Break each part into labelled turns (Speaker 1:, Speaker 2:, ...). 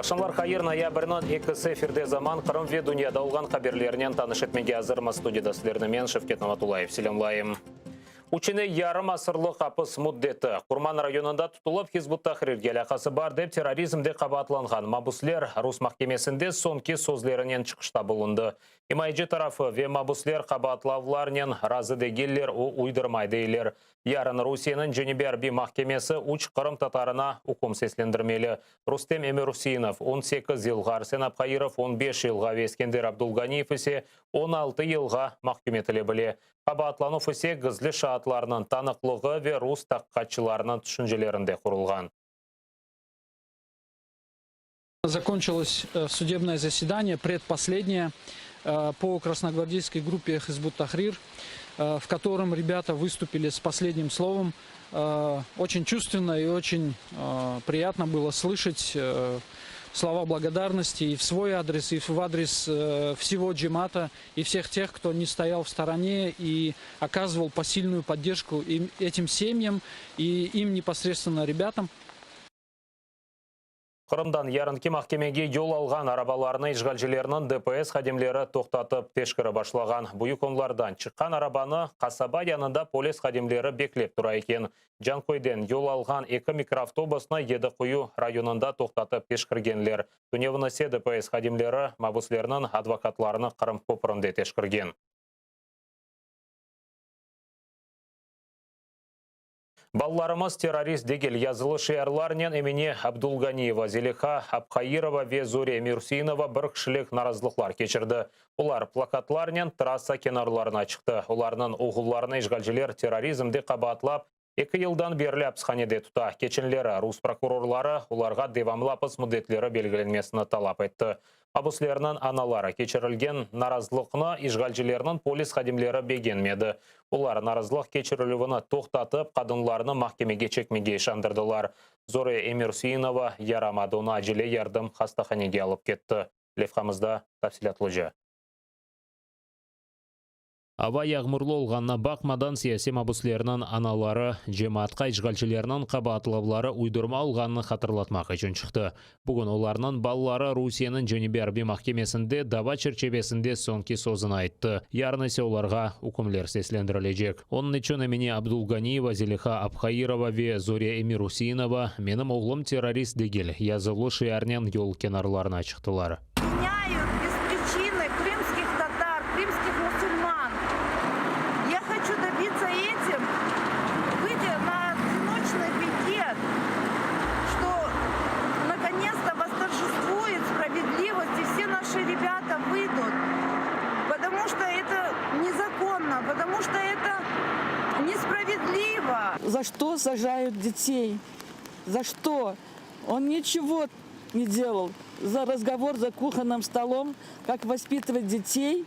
Speaker 1: Ақшамлар қайыр ноябрьнан 2 эфирде заман Қырым ве дүнияда олған қаберлерінен танış etmеге азырма студияда сілерімен Шевкет Наматулаев. Селемлайым. Учене ярым асырлық апыс мұддеті. Құрман районында тұтылып Хизбут Тахрирге алақасы бар деп терроризмде қабатланған мабуслер Рус махкемесінде сонки сөзлерінен чықышта болынды. Имайджи тарафы ве мабуслер қабатлавларнен разы дегеллер уйдырмай дейлер. Ярын Русияның Женебер би махкемесі уч Қырым татарына ұқым сеслендірмелі. Рустем Эмирусинов 18 жылға, Арсен Абқайыров 15 жылға, Вескендер Абдулганиев есе 16 жылға махкеметілі біле. Қабатлану фісе гізлі шаатларының танықлығы ве рус таққатчыларының түшінжелерінде құрылған.
Speaker 2: Закончилось судебное заседание, предпоследнее, по красногвардейской группе Хизбут Тахрир, в котором ребята выступили с последним словом. Очень чувственно и очень приятно было слышать слова благодарности и в свой адрес, и в адрес всего джемата, и всех тех, кто не стоял в стороне и оказывал посильную поддержку этим семьям и им непосредственно ребятам.
Speaker 1: Қырымдан ярынки махкемеге жол алған арабаларыны işgalчилерінің ДПС қадемлері тоқтатып тешкірі башлаған. Бұйық онлардан шыққан арабаны қасаба янында полис қадемлері беклеп тұра екен. Жанкойден жол алған 2 микроавтобусны еді қойу районында тоқтатып тешкіргенлер. Түневінісе ДПС қадемлері мабуслерінің адвокатларыны Қырым көпірінде тешкірген. Балларымыз террорист дегел язылы шиярларнен еміне Абдулганиева, Зелиха Абқайырова ве Зория Эмирусинова бір кішілік наразылықлар кешірді. Олар плакатларнен трасса кенарларына шықты. Оларның оғылларына işgalчилер терроризмді қабатлап, 2 жылдан берлі апсханеде тұта. Кечінлері, рус прокурорлары оларға девамлы апыс мұдетлері белгіленмесіні талап етті. Абуслерінің аналары кечірілген наразылықны işgalчилерінің полис қадемлері бегенмеді. Олар наразылық кечірілігіні тоқтатып, қадынларыны махкемеге чекмеге шандырдылар. Зория Эмирусинова ярамадына әжіле ярдым хастаханеге алып кетті. Левхамызда тапсилатлы. Ава яғмырлы олғанна бақмадан сияси мабуслерінің аналары, жематқа işgalчилерінің қабатлавлары уйдырма олғанны қатырлатмақ үшін шықты. Бүгін оларының баллары Русияның Женебер би махкемесінде дава черчебесінде сонки сөзін айтты. Ярнесе оларға үкімлер сеслендірілежек. Оның үшін еміне Абдулганиева, Зелиха Абқайырова ве Зория Эмирусинова менің оғлым террорист дегел язылы шиярнен ел кенарларына чықтылар.
Speaker 3: Потому что это несправедливо.
Speaker 4: За что сажают детей? За что? Он ничего не делал. За разговор за кухонным столом, как воспитывать детей,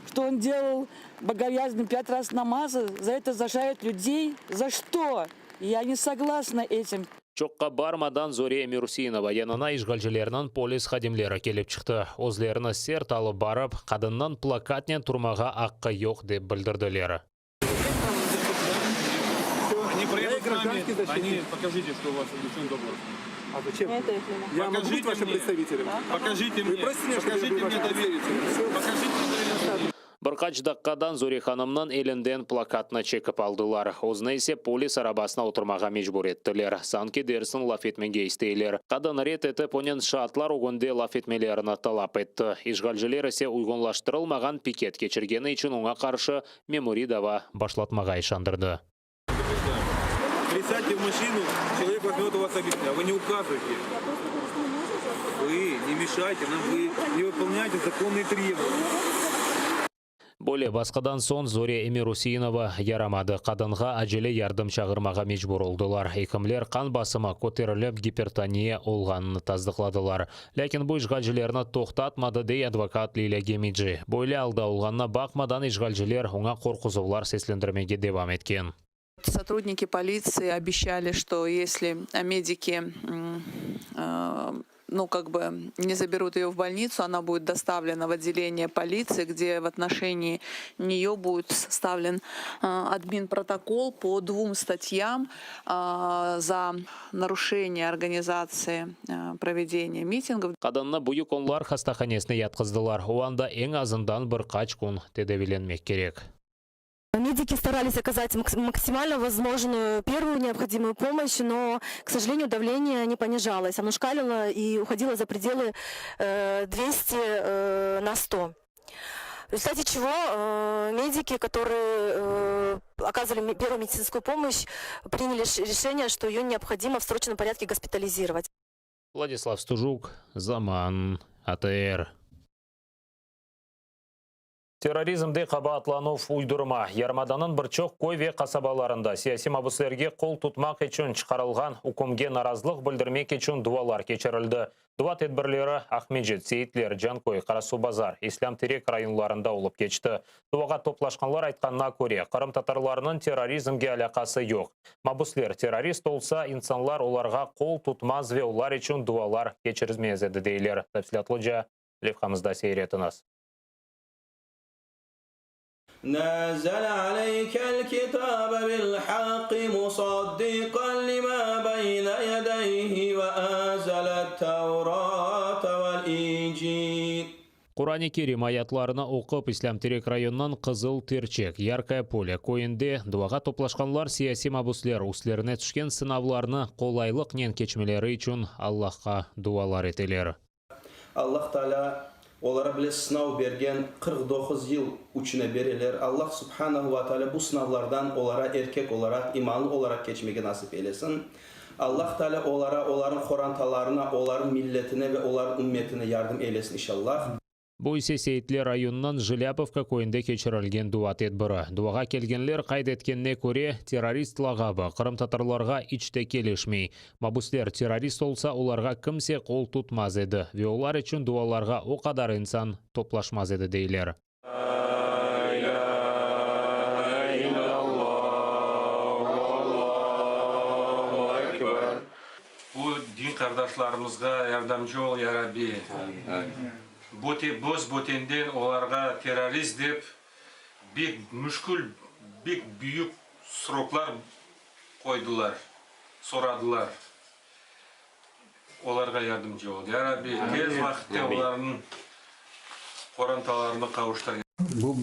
Speaker 4: что он делал богоязнь 5 раз намазы, за это сажают людей. За что? Я не согласна этим.
Speaker 1: Чоққа бармадан Зория Эмирусинова янына işgalчилерінің полис қадемлері келіп шықты. Өзлеріні серт алып барып, қадыннан плакатнен тұрмаға аққы жоқ деп білдірділері.
Speaker 5: Они приедут с нами, они покажите, что у вас заключен договор.
Speaker 6: А зачем? Я могу быть вашим представителем?
Speaker 5: Покажите мне, покажите мне доверителя.
Speaker 1: Бірқач даққадан Зори ханымның елінден плакатына чекіп алдылар. Озына есе полис арабасына отырмаға мejbur еттілер. Санки дерсін лаф етмеге істейлер. Қадан рет етіп, онен шаатлар оғынде лаф етмелеріні талап етті. Işgalчилер есе ұйғынлаштырылмаған пикет кечіргені үшін оңа қаршы мемори дава башлатмаға ишандырды.
Speaker 5: Присядьте в машину, человек возьмет у вас объяснение, а вы не указываете. Вы не мешайте нам, вы не выполняете законные требования.
Speaker 1: Более басқадан сон Зория Эмирусинова ярамады. Қадынға әжелі ярдым шағырмаға мejbur олдылар. Екімлер қан басыма көтеріліп гипертония олғанын таздықладылар. Ләкин бұл işgalчилеріні тоқтатмады дей адвокат Лилия Гемиджи. Бойле алда олғанына бақмадан işgalчилер оңа қорқызывлар сеслендірмеге девам еткен.
Speaker 7: Сотрудники полиции обещали, что если медики
Speaker 3: не заберут ее в больницу, она будет доставлена в отделение полиции, где в отношении нее будет составлен админпротокол по 2 статьям за нарушение организации проведения митингов.
Speaker 1: Kadınны büyük onlar hastahanesine yatkыздылар. O anda en azından birkaç gün tedavilenmek gerek.
Speaker 7: Медики старались оказать максимально возможную первую необходимую помощь, но, к сожалению, давление не понижалось. Оно шкалило и уходило за пределы 200 на 100. В результате чего медики, которые оказывали первую медицинскую помощь, приняли решение, что ее необходимо в срочном порядке госпитализировать.
Speaker 1: Владислав Стужук, Zaman, АТР. Терроризмде қабатлану уйдырма. Ярмаданын бірчоқ кой ве қасабаларында сияси мабуслерге қол тұтмақ үшін шығарылған үкімге наразылық білдірмек үшін дуалар кечірілді. Дуа тедбірлері Ахмеджет, Сейтлер, Жанкой, Қарасу Базар, Ислам Терек районларында олып кечті. Дуаға топлашқанлар айтқанына көре, Қырым татарларының терроризмге алақасы жоқ. Мабуслер террорист олса, инсанлар оларға қол тұтмаз ве олар үшін дуалар кечірізмезеді дейлер. Тәпсілатлыжа, левқамызда сейретініз.
Speaker 8: نزل عليك الكتاب بالحق مصدقا لما بين يديه وأنزل التوراة والإنجيل.
Speaker 1: Құран-ы Керим аятларына оқып Ислам Терек районынан Қызыл Терчек, Яркое поле, Койынде дуаға топлашқанлар сияси мабуслер услеріне түшкен сынавларны қолайлық нен кечмелері үшін Аллахқа дуалар етелер.
Speaker 8: Аллах Таala onlara bile sınav bergen 49 yıl uçuna bereler. Allah Subhanahu wa Taala bu sınavlardan onlara erkek olarak, imanlı olarak geçmeyi nasip eylesin. Allah Taala onlara, onların xorantalarına, onların milletine ve onların ümmetine yardım eylesin inşallah.
Speaker 1: Bu ise Сейтлер районынан Жиляповка койында кечірілген дуа тедбірі. Дуаға келгенлер қайд еткенне көре террорист лағабы Қырым татарларға ичте келешмей. Мабуслер террорист олса оларға кімсе қол тұтмаз еді. Ве олар үшін дуаларға о қадар инсан топлашмаз еді дейлер.
Speaker 9: Bu din kardeşlerimizge yardımcı ol ya Rabbi. Boz botenden olarga terörist dep bir müşkül, bir büyük soroklar koydular, soradılar. Olarga yardımcı ol ya Rabbi. Tez vakitte onların korantalarını kavuştur.
Speaker 10: Bu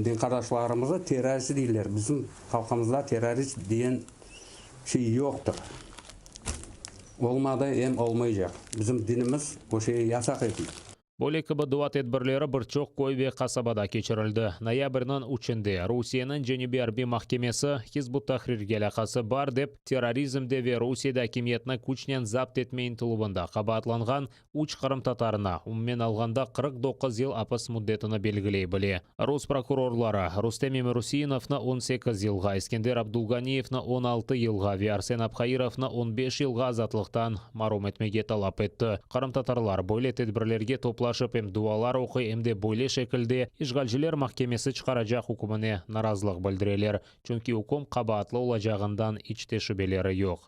Speaker 10: din kardeşlerimize terörist değiller. Bizim halkımızda terörist diyen şey yoktur. Olmadı hem olmayacak. Bizim dinimiz bu şeyi yasak ediyor.
Speaker 1: Болекібі дуа тедбірлері бірчоқ кой ве қасабада кечірілді. Ноябрьнің үшінде Русияның Женеве арби махкемесі Хизбут Тахрирге алақасы бар деп терроризмде ве Русияда акимиетні күчнен запт етмейін тұлыбында қабатланған уч Қырым татарына уммен алғанда 49 ел апыс мұддетіні белгілей біле. Рус прокурорлары Рустем Емирусиновны 18 елға, Искендер Абдулганиевны 16 елға, ве Арсен Абхаировны 15 елға азатлықтан марум етмеге талап етті. Қырым татарлар бойле тедбірлерге топла hem dualar оқы hem de böyle şekilde işgalciler mahkemesi çıkaracak hukumine narazılık bildireler. Çünkü hukum kabahatlı olacağından içte şüpheleri yok.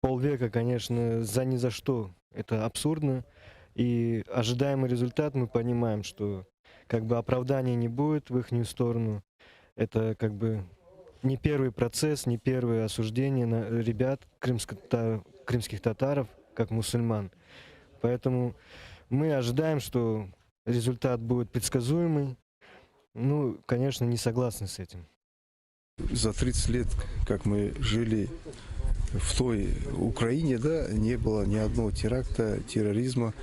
Speaker 11: Полвека, конечно, ни за что. Это абсурдно. И ожидаемый результат мы понимаем, что оправдания не будет в их сторону. Это не первый процесс, не первое осуждение на ребят, крымских татаров, как мусульман. Поэтому мы ожидаем, что результат будет предсказуемый. Конечно, не согласны с этим.
Speaker 12: За 30 лет, как мы жили в той Украине, не было ни одного теракта, терроризма.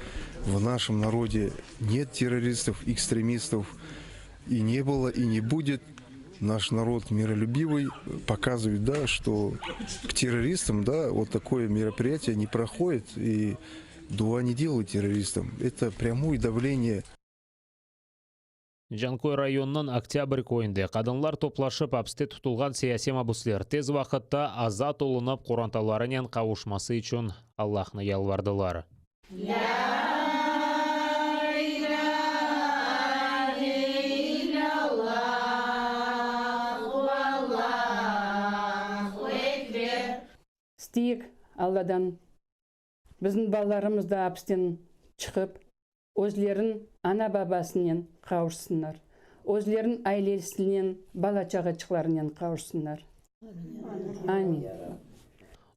Speaker 12: В нашем народе нет террористов, экстремистов. И не было, и не будет. Наш народ миролюбивый, показывает, что к террористам, вот такое мероприятие не проходит. И дуа не делают террористам. Это прямое давление.
Speaker 1: Жанкой районының Октябрь койында қадынлар топлашып апсте тұтылған сияси мабуслер тез вақытта азат олынып қоранталарынан қауышмасы үшін Аллахны ялвардылар.
Speaker 13: Стиг Алладан
Speaker 4: Біздің балаларымыз да әпістен шығып, өзлерін ана бабасынан қауышсынlar. Өзлерін айлесінен, бала чағачықларынан қауышсынlar. Амин.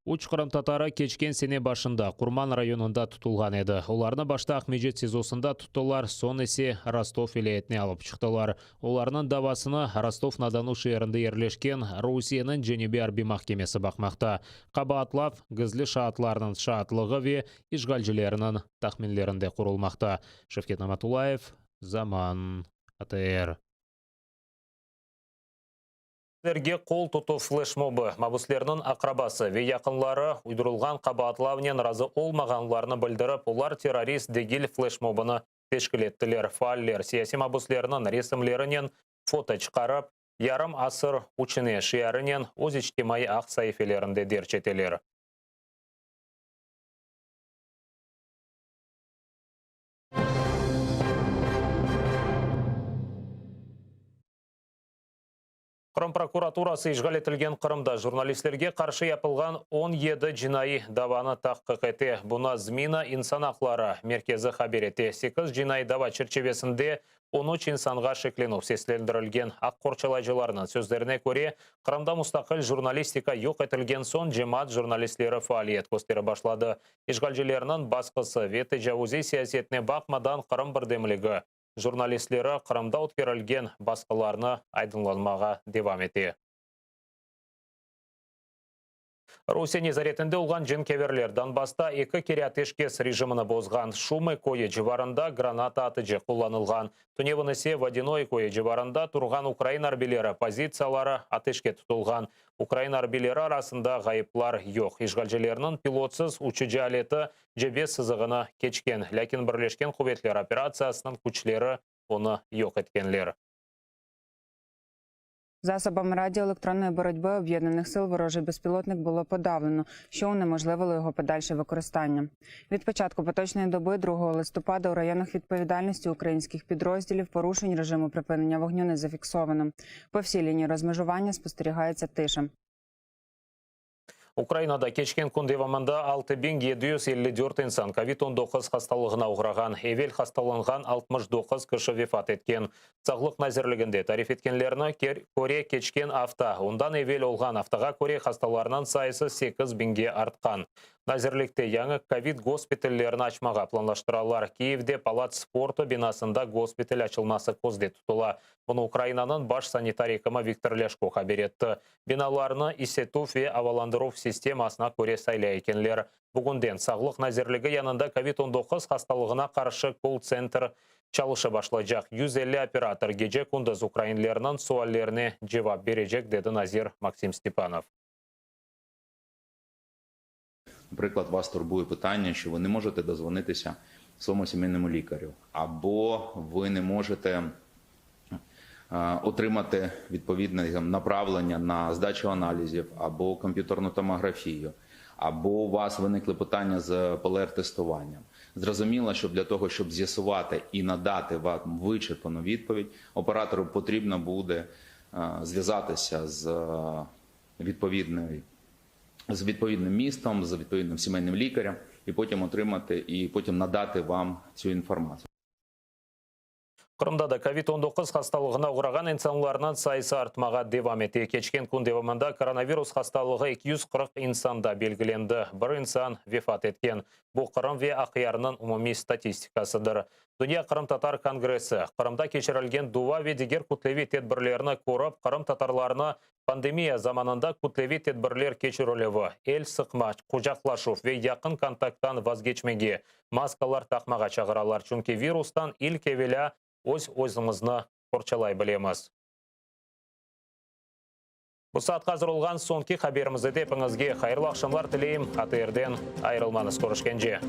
Speaker 1: Уч Қырым татары кечкен сене башында Курман районында тұтылған еді. Оларны башта Ақмежет сезосында тұттылар, сон есе Ростов елетіне алып шықтылар. Оларның давасыны Ростов-на-Дону шерінде ерлешкен Русияның Женебе арби махкемесі бақмақта. Қабатлав гізлі шаатларының шаатлығы ве ишгалжилерінің тахминлерінде құрылмақта. Шевкет Наматулаев, Заман, АТР. Сіздерге қол тұту флешмобы мабуслерінің ақрабасы ве яқынлары ұйдырылған қабатлавнен разы олмағанларını білдіріп, олар террорист дегіл флешмобыны тешкіл еттілер. Фаллер сияси мабуслерінің ресімлерінен фото чықарып, ярым асыр учыне шиярінен өз іштемай ақ сайфелерінде дерчетелер. Қырым прокуратурасы ишгал етілген Қырымда журналистерге қаршы япылған 17 жинайы даваны таққық ете. Бұна змина инсан ақлары меркезі хабер ете. 8 жинайы дава черчевесінде 13 инсанға шеклену сеслендірілген. Ақ қорчалайжыларының сөздеріне көре, Қырымда мұстақыл журналистика yok етілген сон жемат журналистлері фаалиет көстері башлады. Ишгалжилерінің басқысы веті жаузи сиясетіне бақмадан Қырым бірдемілігі. Журналистлері Қырымда өткерілген басқаларны айдынланмаға девам ете. Русия незаретінде олған жин кеверлер Донбаста 2 кериатешкес режиміні бозған. Шумы койы жыварында граната атыжы қоланылған. Түневінесе водяной койы жыварында тұрған Украин арбилері позициялары атышке тұтылған. Украин арбилері арасында ғайыплар yok. Ишгалжелерінің пилотсыз учыжы алеті жебе сызығыны кечкен. Ләкин бірлешкен құветлер операциясының күчлері оны yok еткенлер.
Speaker 13: Засобами радіоелектронної боротьби Об'єднаних сил ворожий безпілотник було подавлено, що унеможливило його подальше використання. Від початку поточної доби 2 листопада у районах відповідальності українських підрозділів порушень режиму припинення вогню не зафіксовано. По всій лінії розмежування спостерігається тиша.
Speaker 1: Украинада кечкен күн девамында 6754 инсан COVID-19 хасталығына ұғыраған. Евел хасталынған 69 кіші вефат еткен. Сағлық назерлігінде тариф еткенлеріні көре кечкен авта. Ондан евел олған автаға көре хасталарынан сайысы 8000-ге артқан. Назерлікте яңы ковид госпиталлерін açmaға планлаштыралар. Киевде палат спорты бинасында госпиталь açılması көзде тұтыла. Бұны Украинаның баш санитарикымы Виктор Ляшко хабер етті. Биналарны исету ве аваландыру системасына көре сайлай екенлер. Бүгінден сағлық назерлігі янында COVID-19 хасталығына қаршы колл-центр çalışı başlayacak. 150 оператор геже күндіз украинлерінің суаллеріне жевап бережек, деді Назир Максим Степанов.
Speaker 14: Наприклад, вас турбує питання, що ви не можете дозвонитися своєму сімейному лікарю, або ви не можете отримати відповідне направлення на здачу аналізів, або комп'ютерну томографію, або у вас виникли питання з ПЛР-тестуванням. Зрозуміло, що для того, щоб з'ясувати і надати вам вичерпану відповідь, оператору потрібно буде зв'язатися з відповідним містом, з відповідним сімейним лікарем, і потім отримати, і потім надати вам цю інформацію.
Speaker 1: Қырымда да COVID-19 хасталығына ұғыраған инсанларынан сайысы артмаға девам ете. Кечкен күн девамында коронавирус хасталығы 240 инсанда белгіленді. Бір инсан вефат еткен. Бұл Қырым ве ақиярының умуми статистикасыдыр. Дүния Қырым Татар Конгресі Қырымда кешірілген дуа ве дегер күтлеви тедбірлеріні көріп, Қырым татарларына пандемия заманында күтлеви тедбірлер кешірілігі, ел сықма, құжақлашу ве яқын контакттан вазгечмеге, маскалар тақмаға чағыралар. Чүнки вирустан ил кевеля өз-өзімізні қорчалай білеміз. Бұл саат қазір олған сонки хаберімізді депіңізге қайырлы ақшамлар тілейім. АТР-ден айырылмаңыз, көрішкенше.